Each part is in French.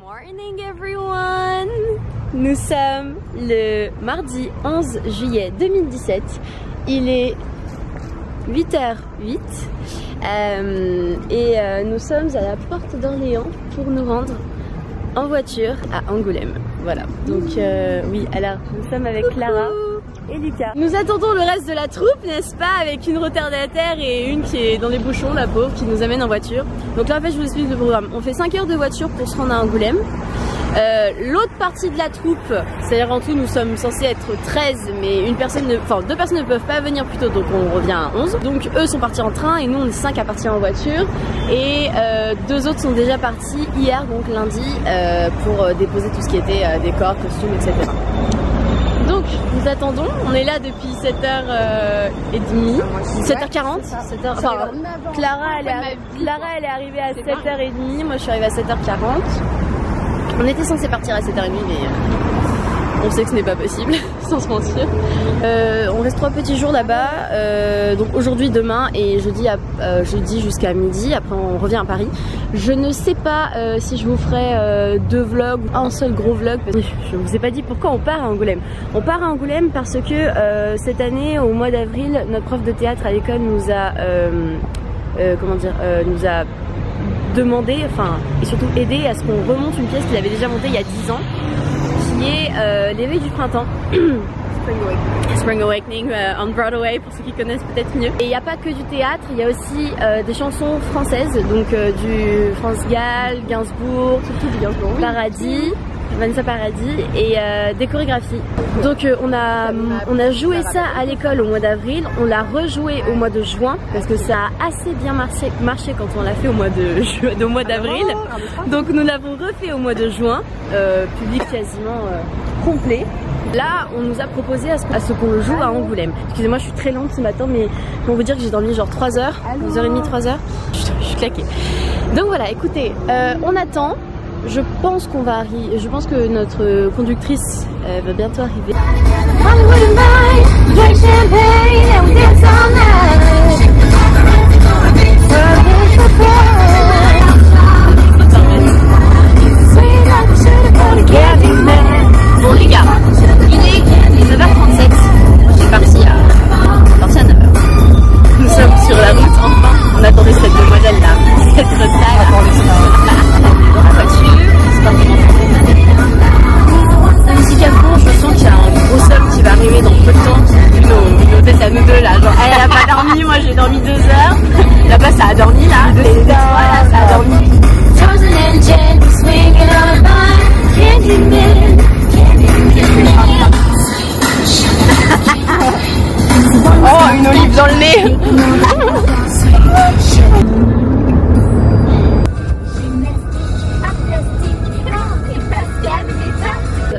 Morning everyone! Nous sommes le mardi 11 juillet 2017. Il est 8h08 et nous sommes à la porte d'Orléans pour nous rendre en voiture à Angoulême. Voilà, donc oui, alors nous sommes avec Clara et Lucas. Nous attendons le reste de la troupe, n'est-ce pas, avec une retardataire et une qui est dans les bouchons, la pauvre, qui nous amène en voiture. Donc là en fait je vous explique le programme. On fait 5 heures de voiture pour se rendre à Angoulême. L'autre partie de la troupe, c'est-à-dire en tout nous sommes censés être 13, mais deux personnes ne peuvent pas venir plus tôt, donc on revient à 11. Donc eux sont partis en train et nous on est 5 à partir en voiture. Et deux autres sont déjà partis hier, donc lundi, pour déposer tout ce qui était décor, costumes, etc. Donc nous attendons, on est là depuis 7h30, 7h40, enfin, Clara elle est arrivée à 7h30, moi je suis arrivée à 7h40. On était censé partir à 7h30 mais on sait que ce n'est pas possible, sans se mentir. On reste 3 petits jours là-bas, donc aujourd'hui, demain et jeudi jusqu'à midi, après on revient à Paris. Je ne sais pas si je vous ferai 2 vlogs ou un seul gros vlog. Je vous ai pas dit pourquoi on part à Angoulême. On part à Angoulême parce que cette année, au mois d'avril, notre prof de théâtre à l'école nous a, nous a demandé, enfin, et surtout aidé à ce qu'on remonte une pièce qu'il avait déjà montée il y a 10 ans, qui est l'éveil du printemps. Spring Awakening on Broadway, pour ceux qui connaissent peut-être mieux. Et il n'y a pas que du théâtre, il y a aussi des chansons françaises, donc du France Gall, Gainsbourg, surtout du Gainsbourg, Paradis, Vanessa Paradis, et des chorégraphies. Donc on a joué ça à l'école au mois d'avril, on l'a rejoué au mois de juin parce que ça a assez bien marché quand on l'a fait au mois d'avril. Donc nous l'avons refait au mois de juin, public quasiment complet. Là, on nous a proposé à ce qu'on le joue à Angoulême. Excusez-moi, je suis très lente ce matin, mais pour vous dire que j'ai dormi genre 3 heures, 2h30, 3 heures. Je suis claquée. Donc voilà, écoutez, on attend. Je pense qu'on va arriver. Je pense que notre conductrice va bientôt arriver. Bon les gars, il est 9h37. J'ai parti à 9h. Nous sommes sur la route enfin. On attendait cette demoiselle là, cette retard dans la voiture. Musique à fond, je sens qu'il y a un gros somme qui va arriver dans peu de temps. Nos têtes à nous deux là, genre elle a pas dormi, moi j'ai dormi 2 heures. Là-bas ça a dormi là, voilà, ça a dormi. Oh, une olive dans le nez.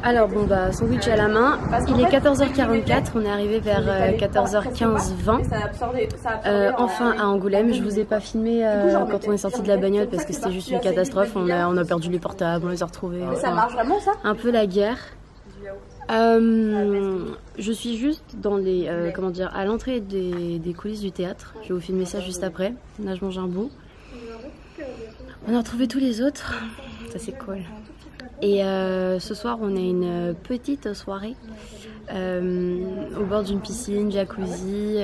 Alors bon bah sandwich à la main, il est 14h44, on est arrivé vers 14h15-20 enfin à Angoulême. Je vous ai pas filmé quand on est sorti de la bagnole parce que c'était juste une catastrophe, on a perdu les portables, on les a retrouvés, enfin, ça marche vraiment ça? Un peu la guerre. Je suis juste dans les, à l'entrée des coulisses du théâtre, je vais vous filmer ça juste après. Là je mange un bout. On a retrouvé tous les autres, ça c'est cool. Et ce soir on a une petite soirée au bord d'une piscine, jacuzzi,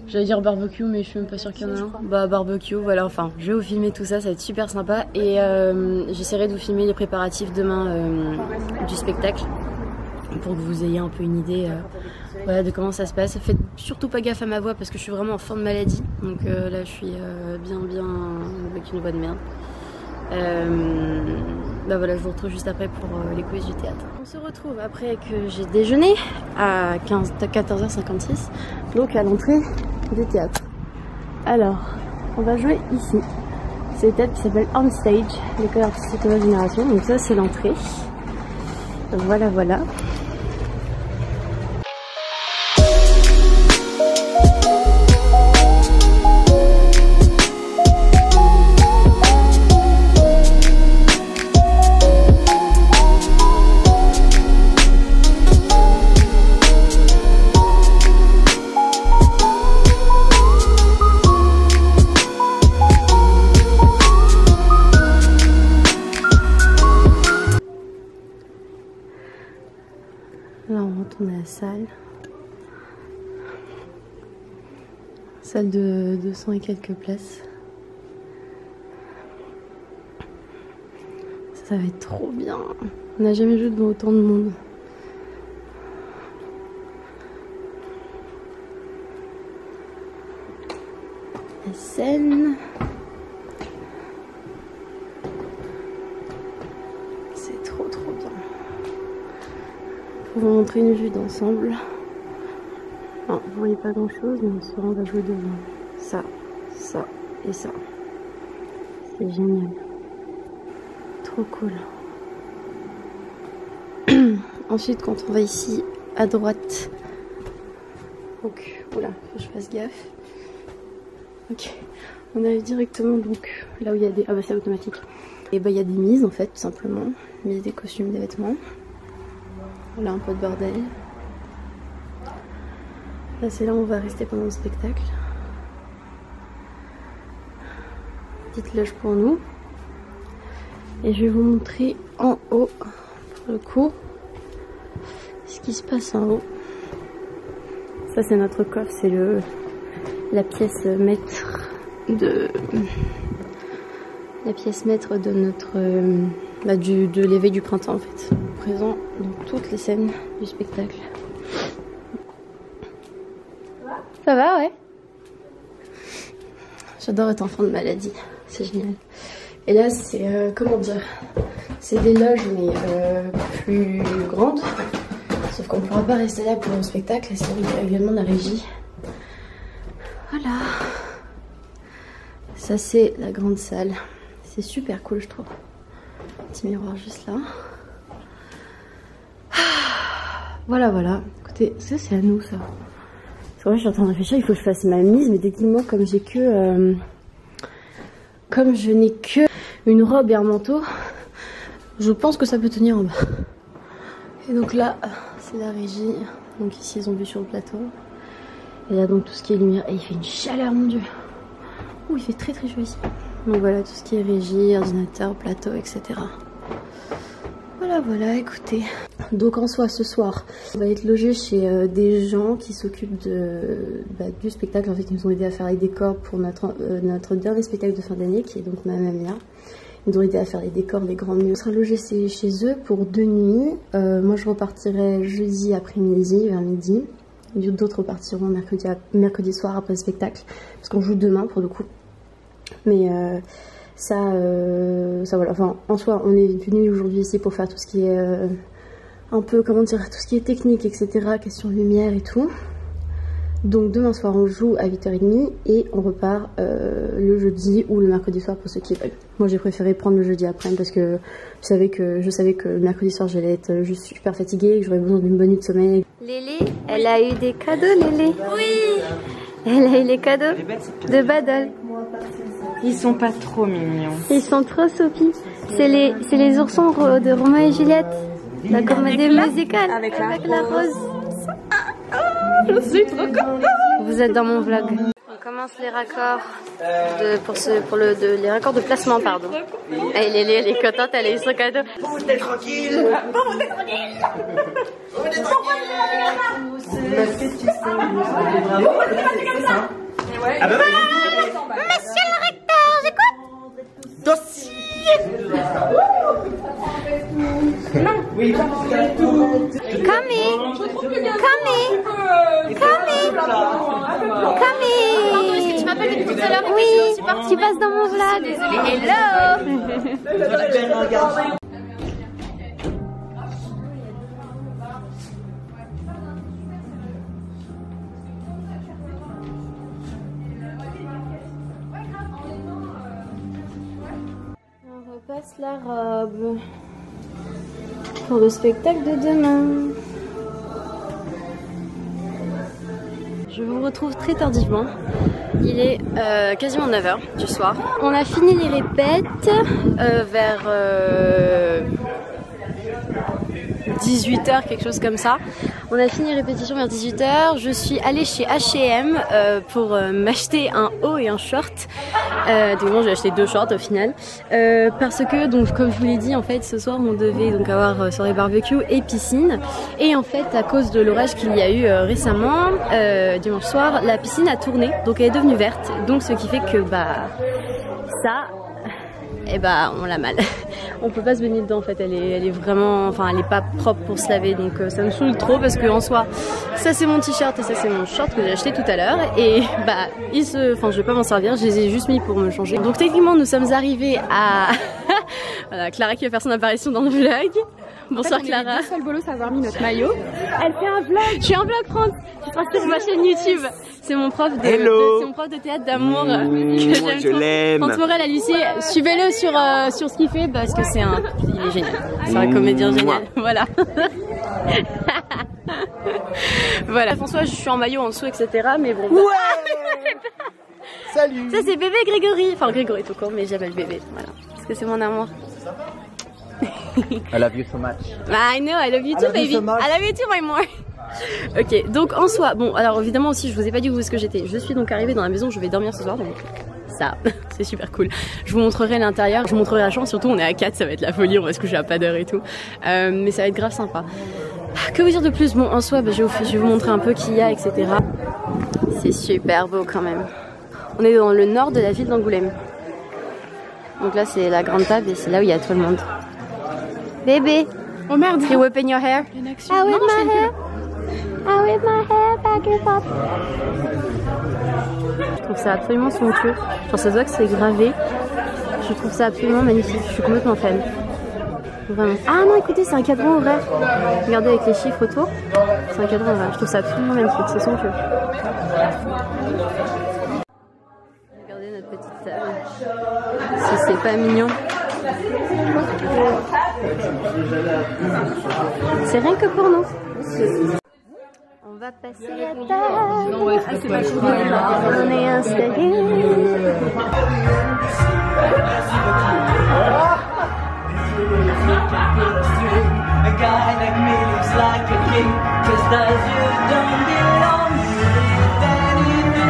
j'allais dire barbecue mais je suis même pas sûre qu'il y en a un. Bah barbecue, voilà, enfin je vais vous filmer tout ça, ça va être super sympa. Et j'essaierai de vous filmer les préparatifs demain du spectacle pour que vous ayez un peu une idée voilà, de comment ça se passe. Faites surtout pas gaffe à ma voix parce que je suis vraiment en fin de maladie, donc là je suis bien avec une voix de merde. Bah voilà, je vous retrouve juste après pour les quiz du théâtre. On se retrouve après que j'ai déjeuné à 14h56, donc à l'entrée du théâtre. Alors, on va jouer ici. C'est le théâtre qui s'appelle On Stage, l'école artistique Nouvelle Génération. Donc ça c'est l'entrée. Voilà, voilà. On est à la salle. Salle de 200 et quelques places. Ça va être trop bien. On n'a jamais joué devant autant de monde. La scène. C'est trop bien. Pour vous montrer une vue d'ensemble. Non, vous voyez pas grand chose, mais on va jouer devant. Ça et ça. C'est génial. Trop cool. Ensuite, quand on va ici à droite, donc oula, faut que je fasse gaffe. Ok, on arrive directement donc là où il y a des. Ah bah c'est automatique. Et bah il y a des mises en fait, tout simplement. Mises des costumes, des vêtements. Là un peu de bordel. Là c'est là où on va rester pendant le spectacle. Petite loge pour nous. Et je vais vous montrer en haut, pour le coup, ce qui se passe en haut. Ça c'est notre coffre, c'est la pièce maître de notre de l'éveil du printemps en fait. Présent dans toutes les scènes du spectacle. Ça va, ouais. J'adore être enfant de maladie, c'est génial. Et là c'est comment dire, c'est des loges mais plus grandes. Sauf qu'on ne pourra pas rester là pour le spectacle, c'est également de la régie. Voilà. Ça c'est la grande salle. C'est super cool je trouve. Petit miroir juste là. Voilà. Écoutez, ça c'est à nous ça. Parce que moi je suis en train de réfléchir, il faut que je fasse ma mise, mais techniquement comme j'ai que... comme je n'ai que une robe et un manteau, je pense que ça peut tenir en bas. Et donc là, c'est la régie. Donc ici ils ont vu sur le plateau. Et là donc tout ce qui est lumière. Et il fait une chaleur mon dieu. Ouh, il fait très chaud ici. Donc voilà tout ce qui est régie, ordinateur, plateau, etc. Voilà, écoutez. Donc en soi, ce soir, on va être logé chez des gens qui s'occupent du spectacle. En fait, ils nous ont aidé à faire les décors pour notre dernier spectacle de fin d'année, qui est donc Mamma Mia. Ils nous ont aidé à faire les décors, les grands murs. On sera logé chez eux pour 2 nuits. Moi, je repartirai jeudi après-midi, vers midi. D'autres repartiront mercredi soir après le spectacle, parce qu'on joue demain pour le coup. Mais ça voilà. Enfin, en soi, on est venu aujourd'hui ici pour faire tout ce qui est un peu, comment dire, tout ce qui est technique, etc. Question lumière et tout. Donc demain soir on joue à 8h30 et on repart le jeudi ou le mercredi soir pour ceux qui veulent. Moi j'ai préféré prendre le jeudi après parce que je savais que le mercredi soir j'allais être juste super fatiguée et que j'aurais besoin d'une bonne nuit de sommeil. Lélé, elle a eu des cadeaux Lélé. Oui. Elle a eu les cadeaux de Badol. Ils sont pas trop mignons. Ils sont trop soupis. C'est les oursons de Roméo et Juliette. La comédie musicale avec la rose. Je suis trop contente. Vous êtes dans mon vlog. On commence les raccords les raccords de placement, pardon. Et elle est contente, elle a eu son cadeau. Vous êtes tranquille. Monsieur le recteur, j'écoute. Dossier. Come Pardon, est-ce que tu m'appelles depuis tout à l'heure? Oui, tu passes dans mon vlog. Désolée, hello. On repasse la robe pour le spectacle de demain. Je vous retrouve très tardivement. Il est quasiment 9h du soir. On a fini les répètes vers 18h, quelque chose comme ça. On a fini répétition vers 18h. Je suis allée chez H&M pour m'acheter un haut et un short. Donc j'ai acheté 2 shorts au final. Parce que, donc, comme je vous l'ai dit, en fait, ce soir, on devait donc avoir soirée barbecue et piscine. Et en fait, à cause de l'orage qu'il y a eu récemment, dimanche soir, la piscine a tourné. Donc elle est devenue verte. Donc ce qui fait que, bah, ça... et bah on l'a mal. On peut pas se baigner dedans en fait, elle est vraiment, enfin elle est pas propre pour se laver, donc ça me saoule trop parce que en soi ça c'est mon t-shirt et ça c'est mon short que j'ai acheté tout à l'heure et bah enfin je vais pas m'en servir, je les ai juste mis pour me changer. Donc techniquement nous sommes arrivés à voilà, Clara qui va faire son apparition dans le vlog. Bonsoir en fait, Clara. On est les deux seuls bolos à avoir mis notre maillot. Elle fait un vlog. Je suis un vlog France. Je passe sur ma chaîne YouTube. C'est mon prof de théâtre d'amour que j'aime. Je l'aime. France Morel à Lucie, suivez-le sur ce qu'il fait parce que il est génial. C'est un comédien génial. Voilà. Voilà. François, je suis en maillot en dessous, etc. Mais bon. Bah... Ouais. Salut. Ça c'est bébé Grégory. Enfin Grégory tout court, mais j'appelle bébé. Voilà. Parce que c'est mon amour. I love you so much. I know, I love you too, baby. I love you too, my more. Ok, donc en soi, bon, alors évidemment aussi, je vous ai pas dit où est-ce que j'étais. Je suis donc arrivée dans la maison où je vais dormir ce soir, donc ça, c'est super cool. Je vous montrerai l'intérieur, je vous montrerai la chambre, surtout on est à 4, ça va être la folie, on va se coucher à pas d'heure et tout. Mais ça va être grave sympa. Que vous dire de plus? Bon, en soi, bah, je vais vous montrer un peu qui y a, etc. C'est super beau quand même. On est dans le nord de la ville d'Angoulême. Donc là, c'est la grande table et c'est là où il y a tout le monde. Bébé, oh merde, you whipping your hair? une action. I whip my hair. I whip my hair back and forth. Je trouve ça absolument somptueux. Genre ça se voit que c'est gravé. Je trouve ça absolument magnifique. Je suis complètement fan. Vraiment. Ah non, écoutez, c'est un cadran ouvert. Regardez avec les chiffres autour. C'est un cadran ouvert. Je trouve ça absolument magnifique. C'est somptueux. Regardez notre petite table. Si c'est pas mignon. C'est rien que pour nous. On va passer à table. On est installé. A guy like me looks like a king, 'cause does you don't belong with anything.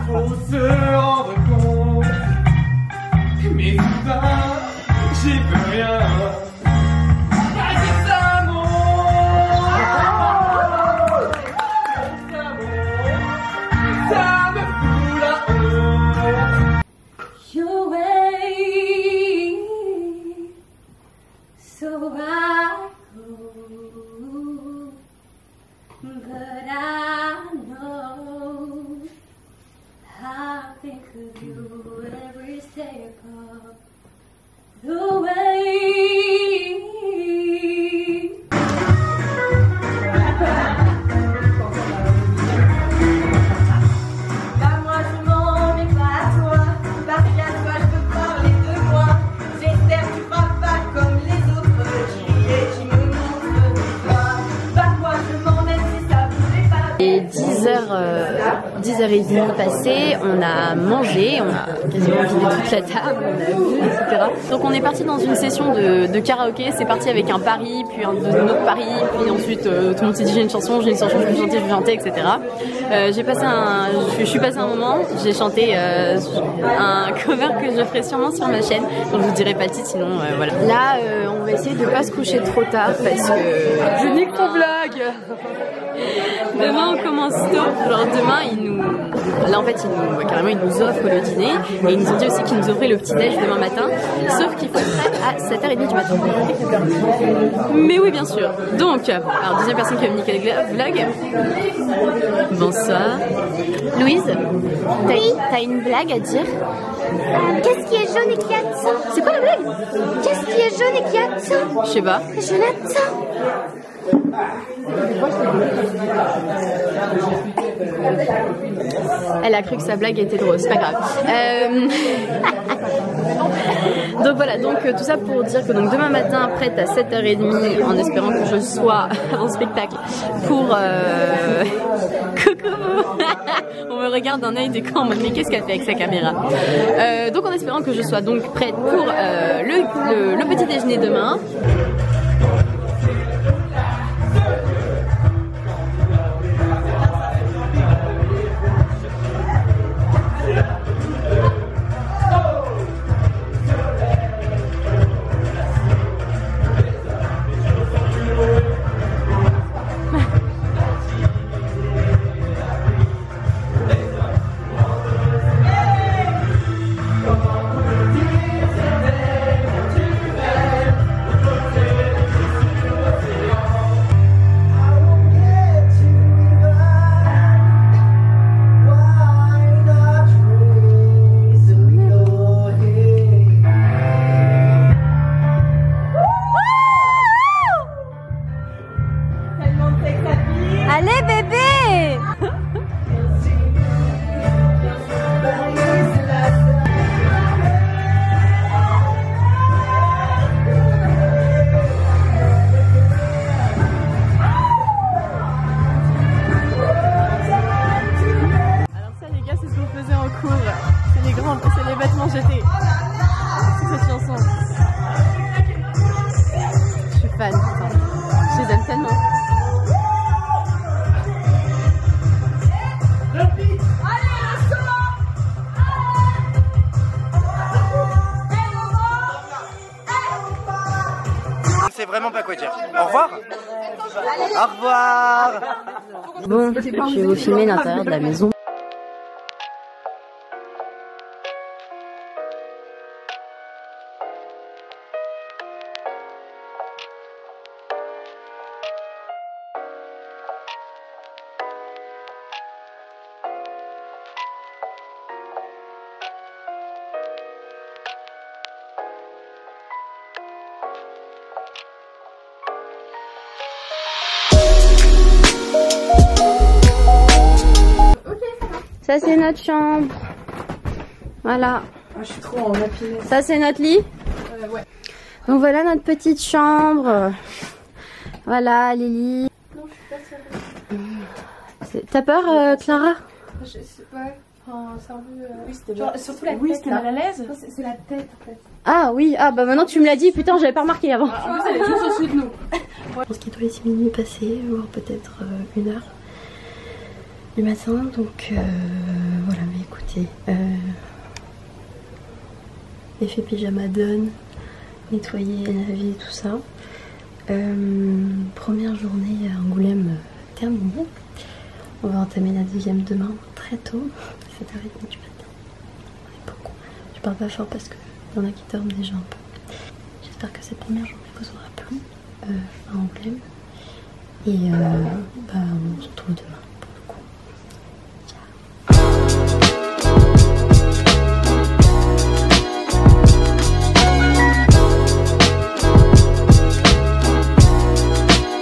Faut se rendre compte, mais soudain, j'y peux rien. Et 10h30 passées, on a mangé, on a quasiment vidé toute la table, on a bu, etc. Donc on est parti dans une session de karaoké, c'est parti avec un pari, puis un autre pari, puis ensuite tout le monde s'est dit j'ai une chanson, je vais chanter, etc. Je suis passé un moment, j'ai chanté un cover que je ferai sûrement sur ma chaîne, donc je vous dirai pas le titre, sinon voilà. Là on va essayer de pas se coucher trop tard parce que je nique ton vlog. Demain on commence tôt, genre demain là en fait carrément ils nous offrent le dîner et ils nous ont dit aussi qu'ils nous offraient le petit déj demain matin, sauf qu'il faut être prêt à 7h30 du matin. Mais oui bien sûr. Donc, alors deuxième personne qui va me niquer le vlog. Bonsoir. Louise, t'as une blague à dire? Qu'est-ce qui est jaune et qui a de sang? C'est quoi la blague? Qu'est-ce qui est jaune et qui a de sang? Je sais pas. Jonathan. Elle a cru que sa blague était drôle, c'est pas grave. Donc voilà, donc tout ça pour dire que donc demain matin, prête à 7h30, en espérant que je sois en spectacle pour... Coucou. On me regarde d'un œil de con en mode mais qu'est-ce qu'elle fait avec sa caméra. Donc en espérant que je sois donc prête pour le petit déjeuner demain. Allez bébé! Alors ça les gars, c'est ce qu'on faisait en cours. C'est les vêtements jetés. C'est cette chanson. Je suis fan. Je les aime tellement. Je sais vraiment pas quoi dire. Au revoir. Au revoir. Bon, je vais vous filmer l'intérieur de la maison. Ça c'est notre chambre. Voilà. Ah, je suis trop en happiness. Ça c'est notre lit. Ouais. Donc voilà notre petite chambre. Voilà Lily. Non, je suis pas sérieuse. T'as peur Clara? Je sais pas. Enfin, c'est un peu. Oui, c'était genre, surtout la tête. c'était mal à l'aise. C'est la tête en fait. Ah oui, ah bah maintenant que tu me l'as dit, putain j'avais pas remarqué avant. En plus, elle est juste au-dessus de nous. Je pense qu'il doit être 6 minutes passées, voire peut-être 1 heure du matin. Donc voilà, mais écoutez, effet pyjama done, nettoyer, laver, tout ça. Première journée à Angoulême terminée. On va entamer la deuxième demain très tôt, 7h30 du matin. On est beaucoup. Je parle pas fort parce qu'il y en a qui dorment déjà un peu. J'espère que cette première journée vous aura plu à Angoulême. Et on se retrouve demain.